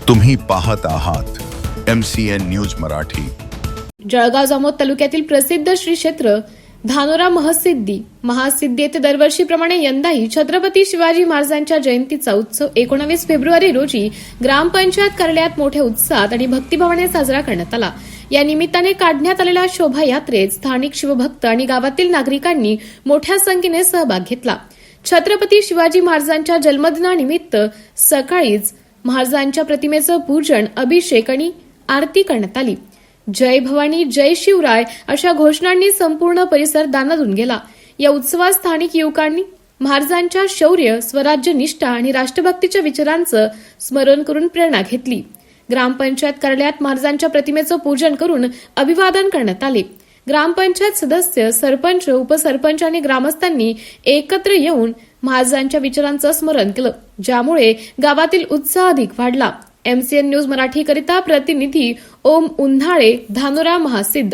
तुम्ही पाहत आहात MCN न्यूज मराठी। जळगाव जामोद तालुक्यातील प्रसिद्ध श्री क्षेत्र धानोरा महासिद्धी येथे दरवर्षीप्रमाणे यंदाही छत्रपती शिवाजी महाराजांच्या जयंतीचा उत्सव 19 फेब्रुवारी रोजी ग्रामपंचायत कार्यालयात मोठ्या उत्साहात आणि भक्तिभावाने साजरा करण्यात आला। या निमित्ताने काढण्यात आलेल्या शोभायात्रेत स्थानिक शिवभक्त आणि गावातील नागरिकांनी मोठ्या संख्येने सहभाग घेतला। छत्रपती शिवाजी महाराजांच्या जन्मदिनानिमित्त सकाळीच महाराजांच्या प्रतिमेचं पूजन, अभिषेक आणि आरती करण्यात आली। जय भवानी, जय शिवराय अशा घोषणांनी संपूर्ण परिसर दाणादाण गेला। या उत्सवात स्थानिक युवकांनी महाराजांच्या शौर्य, स्वराज्य निष्ठा आणि राष्ट्रभक्तीच्या विचारांचं स्मरण करून प्रेरणा घेतली। ग्रामपंचायत कार्यालयात महाराजांच्या प्रतिमेचं पूजन करून अभिवादन करण्यात आले। ग्रामपंचायत सदस्य, सरपंच, उपसरपंच आणि ग्रामस्थांनी एकत्र येऊन महाराजांच्या विचारांचं स्मरण केलं, ज्यामुळे गावातील उत्साह अधिक वाढला। MCN न्यूज मराठी करिता प्रतिनिधी ओम उन्हाळे, धानोरा महासिद्ध।